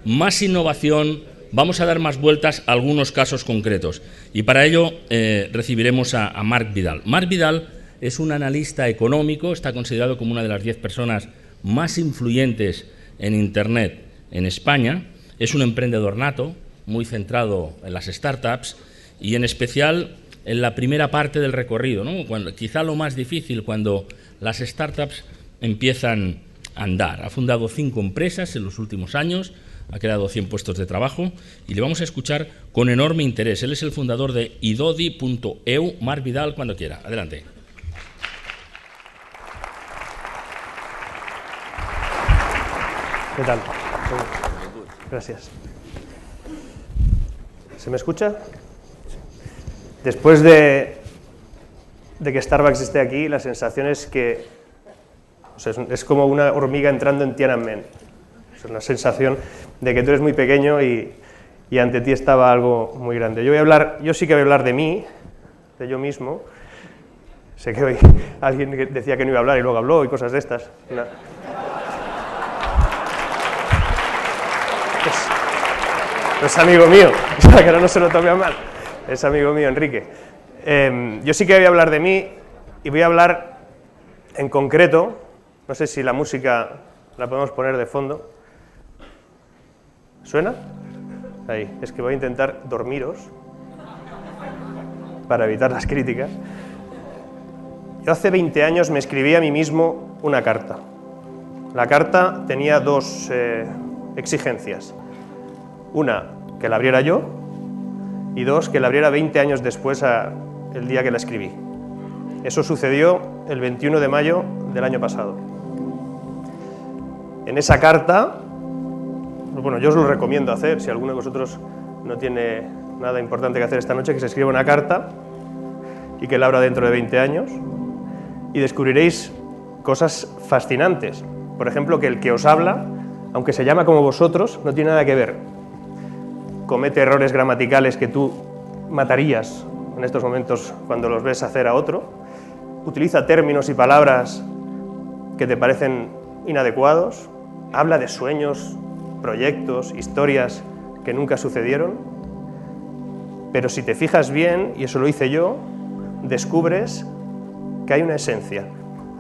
más innovación, vamos a dar más vueltas a algunos casos concretos. Y para ello recibiremos a Marc Vidal. Marc Vidal es un analista económico, está considerado como una de las 10 personas más influyentes en Internet en España. Es un emprendedor nato, muy centrado en las startups y en especial en la primera parte del recorrido, ¿no? Quizá lo más difícil cuando las startups empiezan a andar. Ha fundado 5 empresas en los últimos años, ha creado 100 puestos de trabajo y le vamos a escuchar con enorme interés. Él es el fundador de idodi.eu. Marc Vidal, cuando quiera. Adelante. ¿Qué tal? Gracias. ¿Se me escucha? Después de que Starbucks esté aquí, la sensación es que es como una hormiga entrando en Tiananmen. Es una sensación de que tú eres muy pequeño y ante ti estaba algo muy grande. Yo sí que voy a hablar de mí, de yo mismo. Sé que hoy alguien decía que no iba a hablar y luego habló y cosas de estas. Es amigo mío, para que no se lo tome a mal. Es amigo mío, Enrique. Yo sí que voy a hablar de mí y voy a hablar en concreto, no sé si la música la podemos poner de fondo. ¿Suena? Ahí, es que voy a intentar dormiros para evitar las críticas. Yo hace 20 años me escribí a mí mismo una carta. La carta tenía 2 exigencias. Una, que la abriera yo, y 2, que la abriera 20 años después, el día que la escribí. Eso sucedió el 21 de mayo del año pasado. En esa carta, bueno, yo os lo recomiendo hacer, si alguno de vosotros no tiene nada importante que hacer esta noche, que se escriba una carta y que la abra dentro de 20 años, y descubriréis cosas fascinantes. Por ejemplo, que el que os habla, aunque se llama como vosotros, no tiene nada que ver. Comete errores gramaticales que tú matarías en estos momentos cuando los ves hacer a otro. Utiliza términos y palabras que te parecen inadecuados. Habla de sueños, proyectos, historias que nunca sucedieron. Pero si te fijas bien, y eso lo hice yo, descubres que hay una esencia,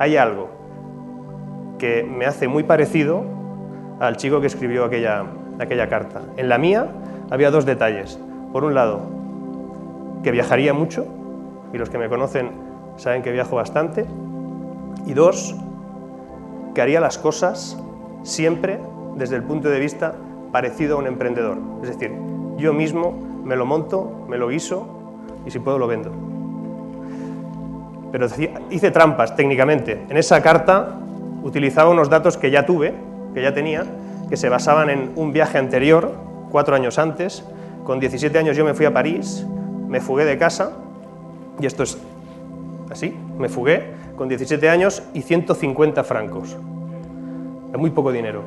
hay algo que me hace muy parecido al chico que escribió aquella carta. En la mía había 2 detalles. Por un lado, que viajaría mucho, y los que me conocen saben que viajo bastante. Y 2, que haría las cosas siempre desde el punto de vista parecido a un emprendedor. Es decir, yo mismo me lo monto, me lo guiso y si puedo lo vendo. Pero hice trampas técnicamente. En esa carta utilizaba unos datos que ya tenía, que se basaban en un viaje anterior, 4 años antes. Con 17 años yo me fui a París, me fugué de casa, y esto es así, me fugué con 17 años y 150 francos. Es muy poco dinero.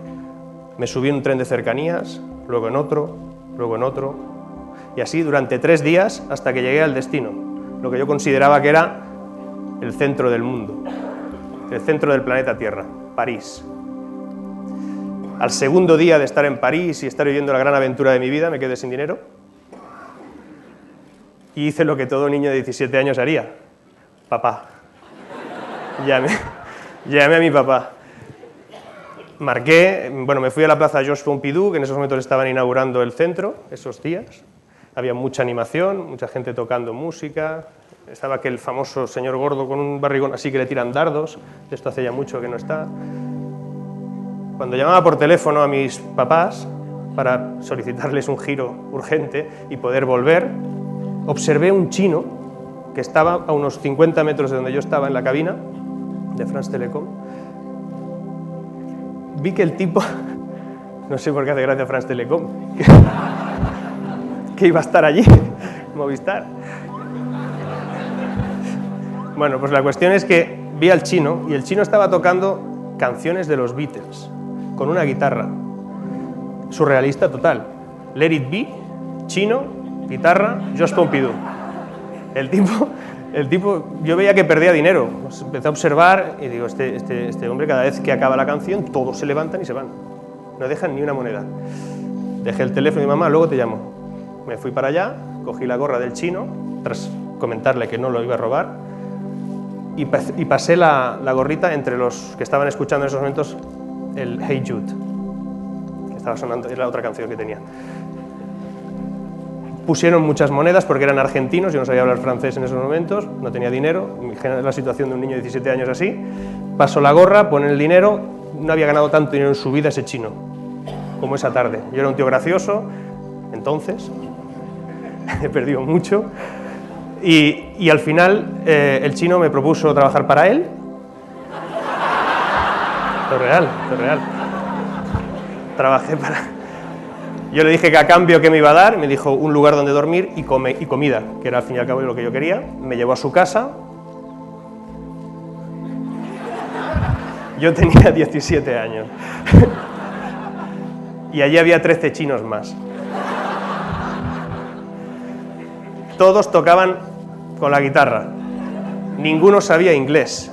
Me subí en un tren de cercanías, luego en otro, y así durante 3 días hasta que llegué al destino, lo que yo consideraba que era el centro del mundo, el centro del planeta Tierra, París. Al segundo día de estar en París y estar viviendo la gran aventura de mi vida, me quedé sin dinero y hice lo que todo niño de 17 años haría. Papá. Llamé a mi papá. Me fui a la plaza Georges Pompidou, que en esos momentos estaban inaugurando el centro, esos días. Había mucha animación, mucha gente tocando música. Estaba aquel famoso señor gordo con un barrigón así que le tiran dardos. Esto hace ya mucho que no está. Cuando llamaba por teléfono a mis papás para solicitarles un giro urgente y poder volver, observé un chino que estaba a unos 50 metros de donde yo estaba en la cabina de France Telecom. Vi que el tipo, no sé por qué hace gracia France Telecom, que iba a estar allí, Movistar. Bueno, pues la cuestión es que vi al chino y el chino estaba tocando canciones de los Beatles con una guitarra. Surrealista total. Let It Be, chino, guitarra, Georges Pompidou. El tipo, yo veía que perdía dinero. Pues empecé a observar y digo, este hombre cada vez que acaba la canción, todos se levantan y se van. No dejan ni una moneda. Dejé el teléfono y mi mamá, luego te llamo. Me fui para allá, cogí la gorra del chino, tras comentarle que no lo iba a robar, y pasé la gorrita entre los que estaban escuchando en esos momentos el Hey Jude, que estaba sonando, es la otra canción que tenía. Pusieron muchas monedas porque eran argentinos, yo no sabía hablar francés en esos momentos, no tenía dinero, imagínate la situación de un niño de 17 años así. Paso la gorra, ponen el dinero, no había ganado tanto dinero en su vida ese chino, como esa tarde. Yo era un tío gracioso, entonces, he perdido mucho, y al final el chino me propuso trabajar para él. Esto es real, esto es real. Trabajé para... Yo le dije que a cambio que me iba a dar, me dijo un lugar donde dormir y comida, que era al fin y al cabo lo que yo quería. Me llevó a su casa. Yo tenía 17 años. Y allí había 13 chinos más. Todos tocaban con la guitarra. Ninguno sabía inglés,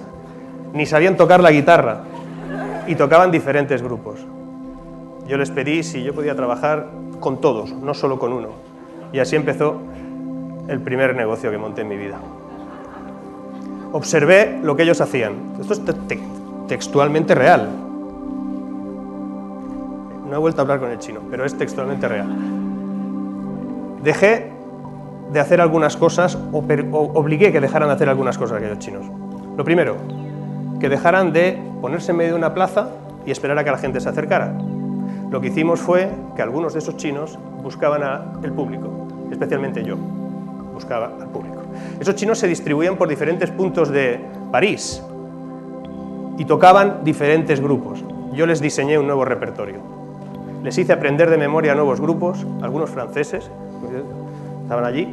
ni sabían tocar la guitarra. Y tocaban diferentes grupos. Yo les pedí si yo podía trabajar con todos, no solo con uno. Y así empezó el primer negocio que monté en mi vida. Observé lo que ellos hacían. Esto es textualmente real. No he vuelto a hablar con el chino, pero es textualmente real. Dejé de hacer algunas cosas, o obligué que dejaran de hacer algunas cosas aquellos chinos. Lo primero, que dejaran de ponerse en medio de una plaza y esperar a que la gente se acercara. Lo que hicimos fue que algunos de esos chinos buscaban al público, especialmente yo, buscaba al público. Esos chinos se distribuían por diferentes puntos de París y tocaban diferentes grupos. Yo les diseñé un nuevo repertorio. Les hice aprender de memoria nuevos grupos, algunos franceses, estaban allí.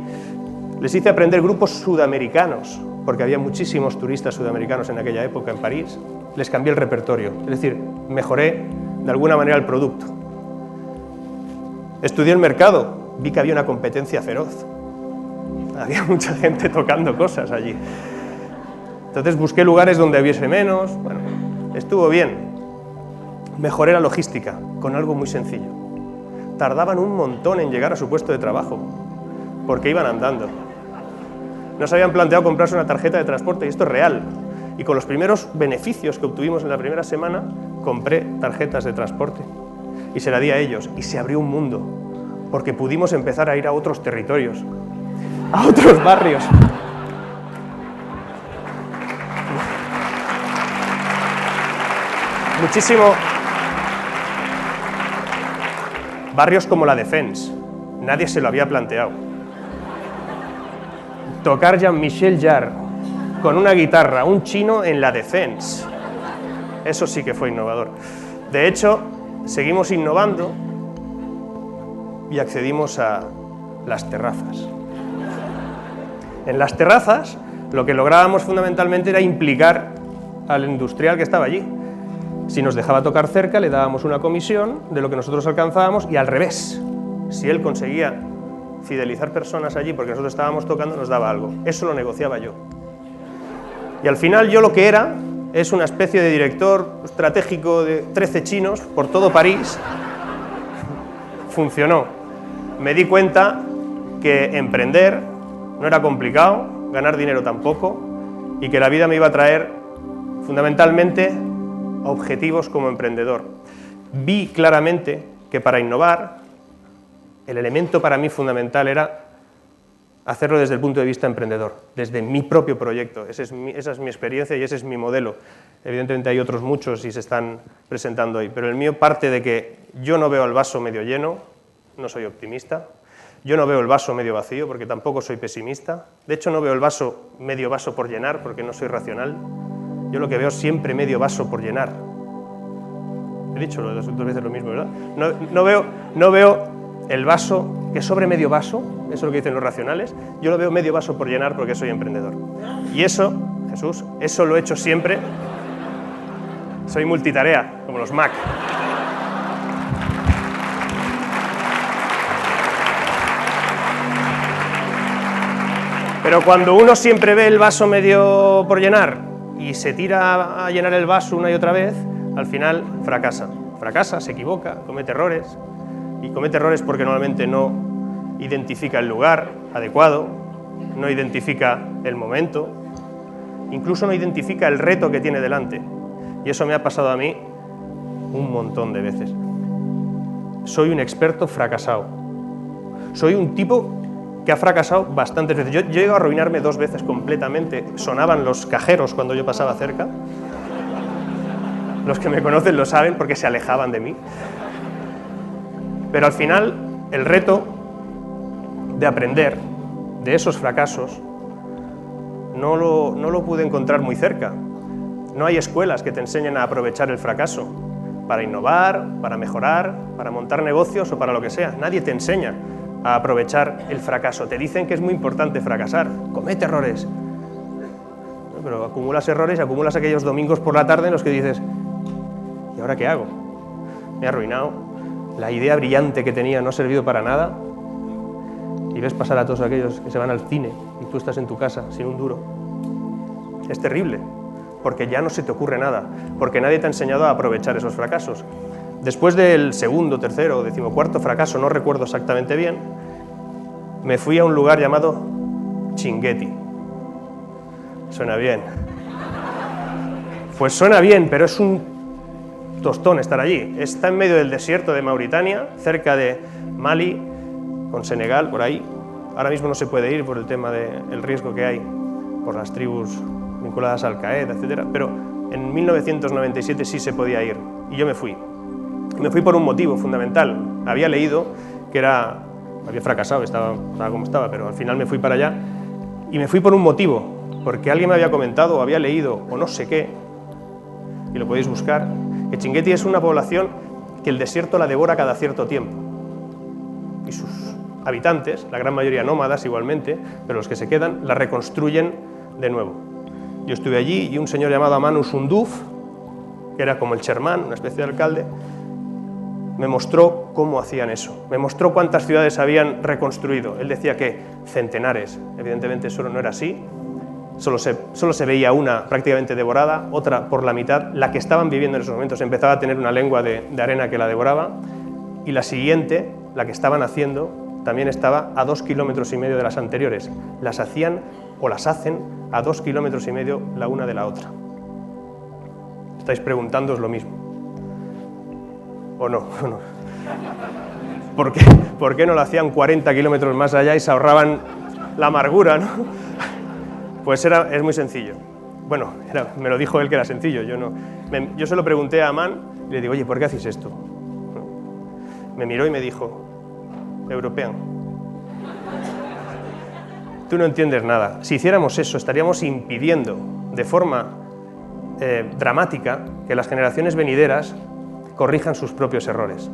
Les hice aprender grupos sudamericanos, porque había muchísimos turistas sudamericanos en aquella época en París. Les cambié el repertorio, es decir, mejoré de alguna manera el producto. Estudié el mercado, vi que había una competencia feroz. Había mucha gente tocando cosas allí. Entonces busqué lugares donde hubiese menos. Bueno, estuvo bien. Mejoré la logística con algo muy sencillo. Tardaban un montón en llegar a su puesto de trabajo, porque iban andando. No se habían planteado comprarse una tarjeta de transporte, y esto es real. Y con los primeros beneficios que obtuvimos en la primera semana, compré tarjetas de transporte y se la di a ellos, y se abrió un mundo, porque pudimos empezar a ir a otros territorios, a otros barrios. Muchísimo. Barrios como la Défense, nadie se lo había planteado. Tocar Jean-Michel Jarre con una guitarra, un chino en la Défense. Eso sí que fue innovador. De hecho, seguimos innovando y accedimos a las terrazas. En las terrazas, lo que lográbamos fundamentalmente era implicar al industrial que estaba allí. Si nos dejaba tocar cerca, le dábamos una comisión de lo que nosotros alcanzábamos, y al revés. Si él conseguía fidelizar personas allí porque nosotros estábamos tocando, nos daba algo. Eso lo negociaba yo. Y al final yo lo que era es una especie de director estratégico de 13 chinos por todo París. Funcionó. Me di cuenta que emprender no era complicado, ganar dinero tampoco, y que la vida me iba a traer fundamentalmente objetivos como emprendedor. Vi claramente que para innovar, el elemento para mí fundamental era hacerlo desde el punto de vista emprendedor, desde mi propio proyecto. Esa es mi experiencia y ese es mi modelo. Evidentemente hay otros muchos y se están presentando hoy, pero el mío parte de que yo no veo el vaso medio lleno, no soy optimista. Yo no veo el vaso medio vacío porque tampoco soy pesimista. De hecho, no veo el medio vaso por llenar porque no soy racional. Yo lo que veo es siempre medio vaso por llenar. He dicho dos veces lo mismo, ¿verdad? No veo el vaso que sobre medio vaso, eso es lo que dicen los racionales. Yo lo veo medio vaso por llenar porque soy emprendedor. Y eso, Jesús, eso lo he hecho siempre. Soy multitarea, como los Mac. Pero cuando uno siempre ve el vaso medio por llenar y se tira a llenar el vaso una y otra vez, al final fracasa. Fracasa, se equivoca, comete errores. y comete errores porque normalmente no identifica el lugar adecuado, no identifica el momento, incluso no identifica el reto que tiene delante. Y eso me ha pasado a mí un montón de veces. Soy un experto fracasado. Soy un tipo que ha fracasado bastantes veces. Yo llego a arruinarme 2 veces completamente. Sonaban los cajeros cuando yo pasaba cerca. Los que me conocen lo saben porque se alejaban de mí. Pero al final, el reto de aprender de esos fracasos no lo pude encontrar muy cerca. No hay escuelas que te enseñen a aprovechar el fracaso para innovar, para mejorar, para montar negocios o para lo que sea. Nadie te enseña a aprovechar el fracaso. Te dicen que es muy importante fracasar, comete errores. Pero acumulas errores y acumulas aquellos domingos por la tarde en los que dices, ¿y ahora qué hago? Me he arruinado, la idea brillante que tenía no ha servido para nada, y ves pasar a todos aquellos que se van al cine y tú estás en tu casa sin un duro. Es terrible, porque ya no se te ocurre nada, porque nadie te ha enseñado a aprovechar esos fracasos. Después del segundo, tercero o 14º fracaso, no recuerdo exactamente bien, me fui a un lugar llamado Chinguetti. Suena bien. Pues suena bien, pero es un tostón estar allí. Está en medio del desierto de Mauritania, cerca de Mali, con Senegal, por ahí. Ahora mismo no se puede ir por el tema del riesgo que hay por las tribus vinculadas a Al-Qaeda, etc. Pero en 1997 sí se podía ir, y yo me fui. Me fui por un motivo fundamental. Había leído que había fracasado, estaba como estaba, pero al final me fui para allá. Y me fui por un motivo, porque alguien me había comentado, o había leído, o no sé qué, y lo podéis buscar, que Chinguetti es una población que el desierto la devora cada cierto tiempo. Y sus habitantes, la gran mayoría nómadas igualmente, pero los que se quedan, la reconstruyen de nuevo. Yo estuve allí y un señor llamado Amanu Sunduf, que era como el Sherman, una especie de alcalde, me mostró cómo hacían eso, me mostró cuántas ciudades habían reconstruido. Él decía que centenares, evidentemente eso no era así, solo se veía una prácticamente devorada, otra por la mitad, la que estaban viviendo en esos momentos empezaba a tener una lengua de arena que la devoraba, y la siguiente, la que estaban haciendo, también estaba a 2,5 kilómetros de las anteriores. Las hacían o las hacen a 2,5 kilómetros la una de la otra. Estáis preguntándoos lo mismo. ¿O no? ¿Por qué no lo hacían 40 kilómetros más allá y se ahorraban la amargura, ¿no? Pues es muy sencillo. Bueno, me lo dijo él que era sencillo. Yo se lo pregunté a Amán y le digo, oye, ¿por qué hacéis esto? Me miró y me dijo, European, tú no entiendes nada. Si hiciéramos eso, estaríamos impidiendo de forma dramática que las generaciones venideras corrijan sus propios errores.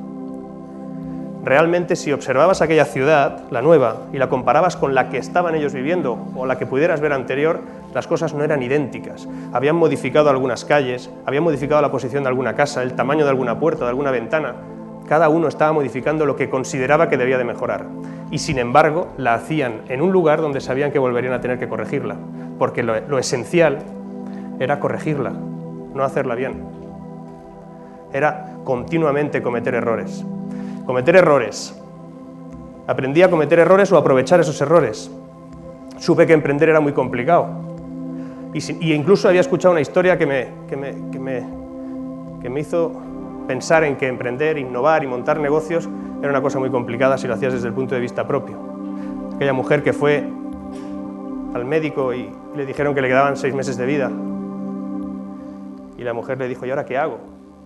Realmente, si observabas aquella ciudad, la nueva, y la comparabas con la que estaban ellos viviendo o la que pudieras ver anterior, las cosas no eran idénticas. Habían modificado algunas calles, habían modificado la posición de alguna casa, el tamaño de alguna puerta, de alguna ventana. Cada uno estaba modificando lo que consideraba que debía de mejorar. Y sin embargo, la hacían en un lugar donde sabían que volverían a tener que corregirla. Porque lo esencial era corregirla, no hacerla bien. Era continuamente cometer errores. Cometer errores. Aprendí a cometer errores o a aprovechar esos errores. Supe que emprender era muy complicado. Y incluso había escuchado una historia que me hizo pensar en que emprender, innovar y montar negocios era una cosa muy complicada si lo hacías desde el punto de vista propio. Aquella mujer que fue al médico y le dijeron que le quedaban 6 meses de vida. Y la mujer le dijo, ¿y ahora qué hago?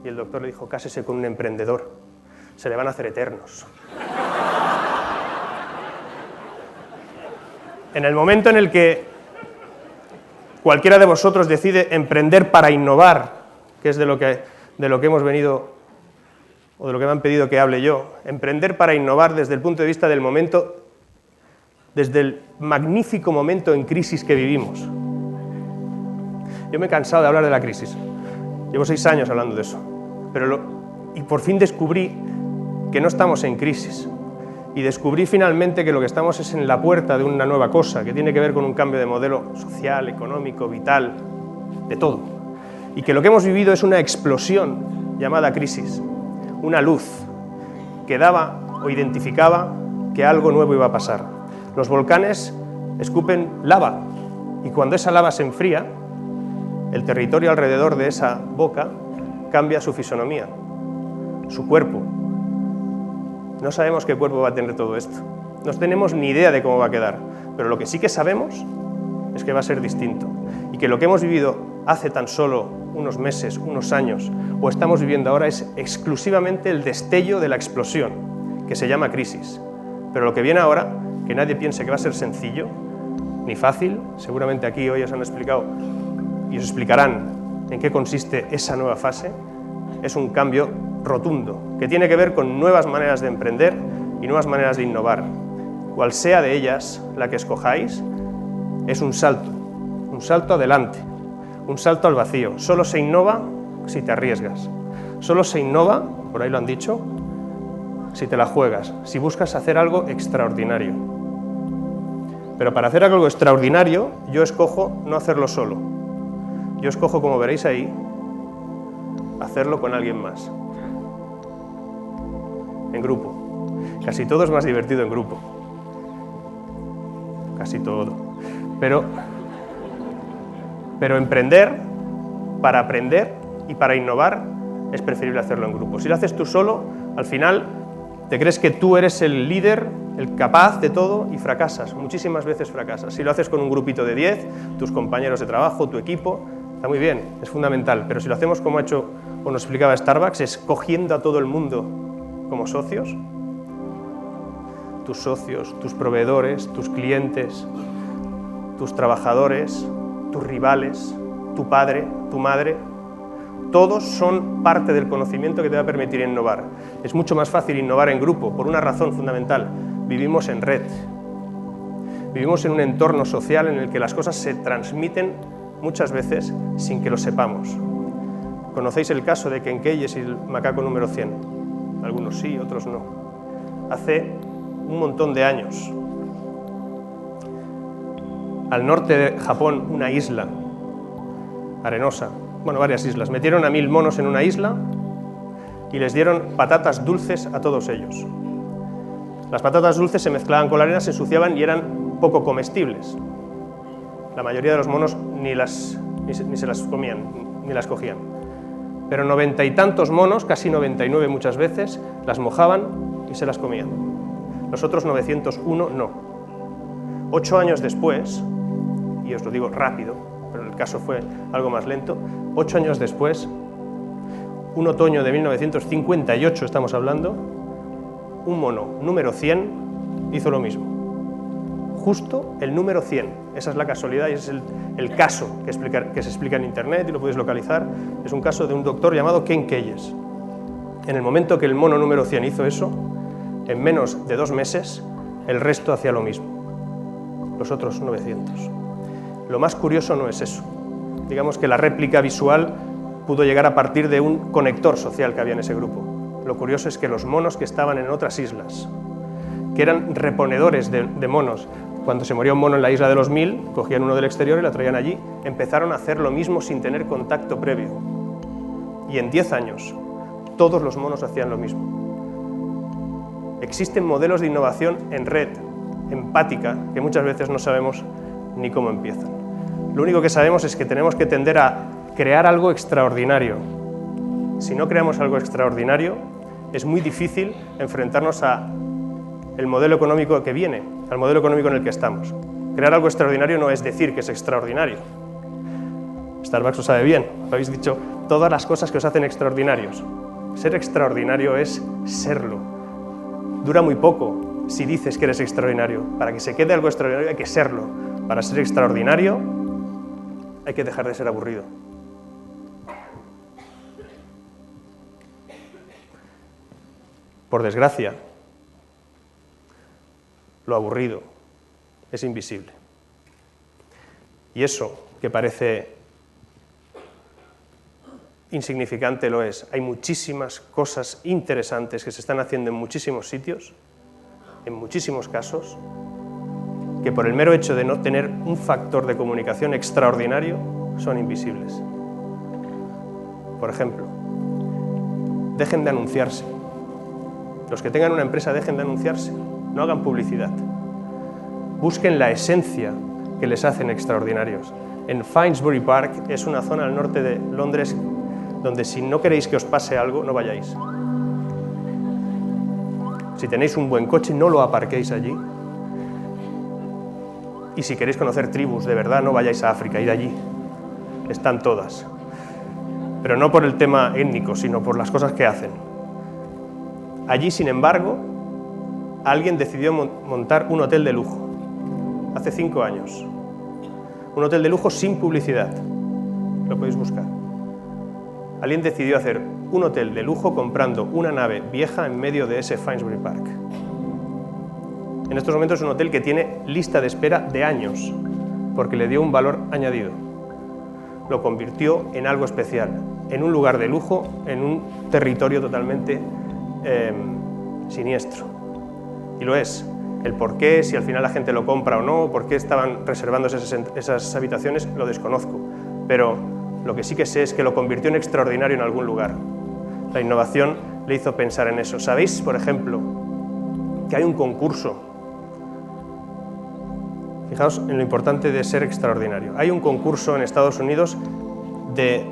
Y el doctor le dijo, cásese con un emprendedor, se le van a hacer eternos. En el momento en el que cualquiera de vosotros decide emprender para innovar, que es de lo que hemos venido, o de lo que me han pedido que hable yo, emprender para innovar desde el punto de vista del momento, desde el magnífico momento en crisis que vivimos. Yo me he cansado de hablar de la crisis, llevo 6 años hablando de eso, y por fin descubrí que no estamos en crisis, y descubrí finalmente que lo que estamos es en la puerta de una nueva cosa, que tiene que ver con un cambio de modelo social, económico, vital, de todo. Y que lo que hemos vivido es una explosión llamada crisis, una luz que daba o identificaba que algo nuevo iba a pasar. Los volcanes escupen lava y cuando esa lava se enfría, el territorio alrededor de esa boca cambia su fisonomía, su cuerpo. No sabemos qué cuerpo va a tener todo esto. No tenemos ni idea de cómo va a quedar, pero lo que sí que sabemos es que va a ser distinto y que lo que hemos vivido hace tan solo unos meses, unos años, o estamos viviendo ahora es exclusivamente el destello de la explosión, que se llama crisis. Pero lo que viene ahora, que nadie piense que va a ser sencillo, ni fácil, seguramente aquí hoy os han explicado y os explicarán en qué consiste esa nueva fase, es un cambio rotundo, que tiene que ver con nuevas maneras de emprender y nuevas maneras de innovar. Cual sea de ellas la que escojáis, es un salto adelante, un salto al vacío. Solo se innova si te arriesgas, solo se innova, por ahí lo han dicho, si te la juegas, si buscas hacer algo extraordinario. Pero para hacer algo extraordinario, yo escojo no hacerlo solo. Yo escojo, como veréis ahí, hacerlo con alguien más. En grupo. Casi todo es más divertido en grupo. Casi todo. Pero emprender, para aprender y para innovar, es preferible hacerlo en grupo. Si lo haces tú solo, al final te crees que tú eres el líder, el capaz de todo y fracasas. Muchísimas veces fracasas. Si lo haces con un grupito de 10, tus compañeros de trabajo, tu equipo, está muy bien, es fundamental. Pero si lo hacemos como ha hecho o nos explicaba Starbucks, es cogiendo a todo el mundo como socios, tus proveedores, tus clientes, tus trabajadores, tus rivales, tu padre, tu madre, todos son parte del conocimiento que te va a permitir innovar. Es mucho más fácil innovar en grupo, por una razón fundamental. Vivimos en red. Vivimos en un entorno social en el que las cosas se transmiten muchas veces sin que lo sepamos. ¿Conocéis el caso de Ken Keyes y el macaco número 100? Algunos sí, otros no. Hace un montón de años, al norte de Japón, una isla arenosa, bueno, varias islas, metieron a 1000 monos en una isla y les dieron patatas dulces a todos ellos. Las patatas dulces se mezclaban con la arena, se ensuciaban y eran poco comestibles. La mayoría de los monos ni se las comían, ni las cogían. Pero 90 y tantos monos, casi 99 muchas veces, las mojaban y se las comían. Los otros 901 no. 8 años después, y os lo digo rápido, pero el caso fue algo más lento, 8 años después, un otoño de 1958 estamos hablando, un mono número 100 hizo lo mismo. Justo el número 100, esa es la casualidad y ese es el caso que se explica en internet y lo podéis localizar. Es un caso de un doctor llamado Ken Keyes. En el momento que el mono número 100 hizo eso, en menos de 2 meses, el resto hacía lo mismo, los otros 900. Lo más curioso no es eso. Digamos que la réplica visual pudo llegar a partir de un conector social que había en ese grupo. Lo curioso es que los monos que estaban en otras islas, que eran reponedores de monos, cuando se moría un mono en la isla de los 1000, cogían uno del exterior y la traían allí, empezaron a hacer lo mismo sin tener contacto previo. Y en 10 años, todos los monos hacían lo mismo. Existen modelos de innovación en red, empática, que muchas veces no sabemos ni cómo empiezan. Lo único que sabemos es que tenemos que tender a crear algo extraordinario. Si no creamos algo extraordinario, es muy difícil enfrentarnos al modelo económico que viene, al modelo económico en el que estamos. Crear algo extraordinario no es decir que es extraordinario. Starbucks lo sabe bien, lo habéis dicho, todas las cosas que os hacen extraordinarios. Ser extraordinario es serlo. Dura muy poco si dices que eres extraordinario. Para que se quede algo extraordinario hay que serlo. Para ser extraordinario hay que dejar de ser aburrido. Por desgracia, lo aburrido es invisible. Y eso, que parece insignificante, lo es. Hay muchísimas cosas interesantes que se están haciendo en muchísimos sitios, en muchísimos casos, que por el mero hecho de no tener un factor de comunicación extraordinario, son invisibles. Por ejemplo, dejen de anunciarse. Los que tengan una empresa dejen de anunciarse, no hagan publicidad. Busquen la esencia que les hacen extraordinarios. En Finsbury Park es una zona al norte de Londres donde si no queréis que os pase algo, no vayáis. Si tenéis un buen coche, no lo aparquéis allí. Y si queréis conocer tribus, de verdad, no vayáis a África, id allí. Están todas. Pero no por el tema étnico, sino por las cosas que hacen. Allí, sin embargo, alguien decidió montar un hotel de lujo. Hace 5 años. Un hotel de lujo sin publicidad. Lo podéis buscar. Alguien decidió hacer un hotel de lujo comprando una nave vieja en medio de ese Finsbury Park. En estos momentos es un hotel que tiene lista de espera de años, porque le dio un valor añadido. Lo convirtió en algo especial, en un lugar de lujo, en un territorio totalmente siniestro. Y lo es. El por qué, si al final la gente lo compra o no, por qué estaban reservando esas habitaciones, lo desconozco. Pero lo que sí que sé es que lo convirtió en extraordinario en algún lugar. La innovación le hizo pensar en eso. ¿Sabéis, por ejemplo, que hay un concurso? Fijaos en lo importante de ser extraordinario. Hay un concurso en Estados Unidos de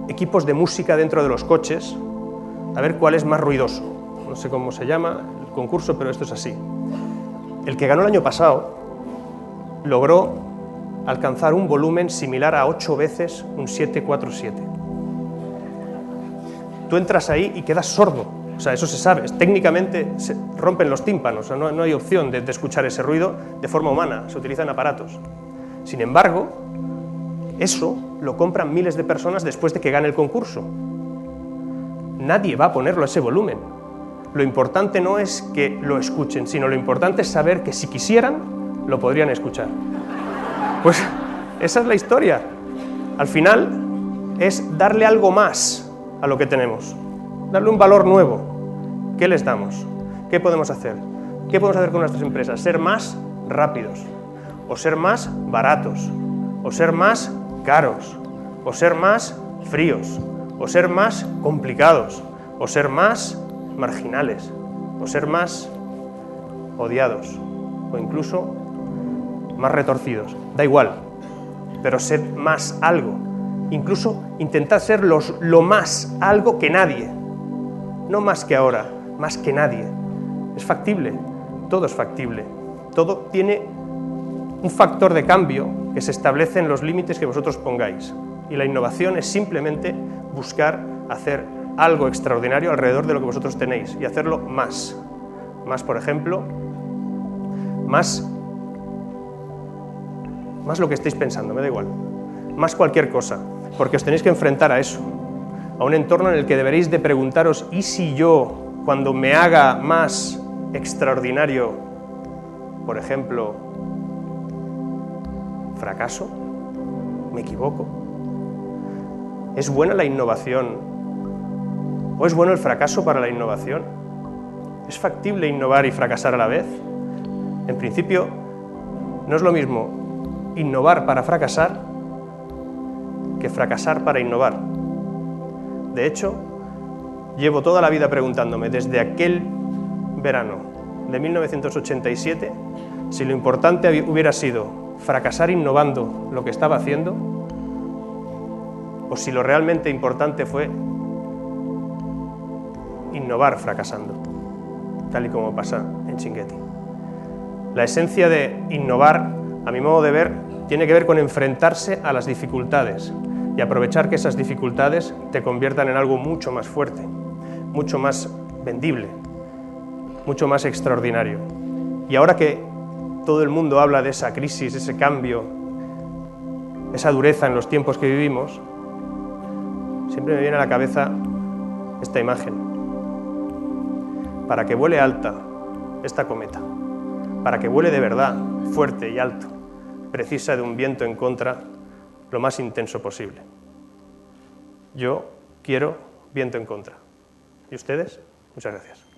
equipos de música dentro de los coches, a ver cuál es más ruidoso. No sé cómo se llama el concurso, pero esto es así. El que ganó el año pasado logró alcanzar un volumen similar a 8 veces un 747. Tú entras ahí y quedas sordo, o sea, eso se sabe, técnicamente se rompen los tímpanos, o sea, no hay opción de escuchar ese ruido de forma humana, se utilizan aparatos. Sin embargo, eso lo compran miles de personas después de que gane el concurso. Nadie va a ponerlo a ese volumen. Lo importante no es que lo escuchen, sino lo importante es saber que si quisieran, lo podrían escuchar. Pues esa es la historia. Al final es darle algo más a lo que tenemos, darle un valor nuevo. ¿Qué les damos? ¿Qué podemos hacer? ¿Qué podemos hacer con nuestras empresas? Ser más rápidos, o ser más baratos, o ser más caros, o ser más fríos, o ser más complicados, o ser más marginales, o ser más odiados, o incluso más retorcidos. Da igual, pero ser más algo. Incluso intentad ser lo más algo que nadie. No más que ahora, más que nadie. Es factible, todo es factible. Todo tiene un factor de cambio que se establece en los límites que vosotros pongáis. Y la innovación es simplemente buscar hacer algo extraordinario alrededor de lo que vosotros tenéis y hacerlo más. Más, por ejemplo, más lo que estéis pensando, me da igual. Más cualquier cosa, porque os tenéis que enfrentar a eso, a un entorno en el que deberéis de preguntaros, ¿y si yo, cuando me haga más extraordinario, por ejemplo, fracaso? ¿Me equivoco? ¿Es buena la innovación? ¿O es bueno el fracaso para la innovación? ¿Es factible innovar y fracasar a la vez? En principio, no es lo mismo innovar para fracasar que fracasar para innovar. De hecho, llevo toda la vida preguntándome, desde aquel verano de 1987, si lo importante hubiera sido fracasar innovando lo que estaba haciendo, o si lo realmente importante fue innovar fracasando, tal y como pasa en Chinguetti. La esencia de innovar, a mi modo de ver, tiene que ver con enfrentarse a las dificultades y aprovechar que esas dificultades te conviertan en algo mucho más fuerte, mucho más vendible, mucho más extraordinario. Y ahora que todo el mundo habla de esa crisis, ese cambio, esa dureza en los tiempos que vivimos, siempre me viene a la cabeza esta imagen. Para que vuele alta esta cometa, para que vuele de verdad fuerte y alto, precisa de un viento en contra lo más intenso posible. Yo quiero viento en contra. ¿Y ustedes? Muchas gracias.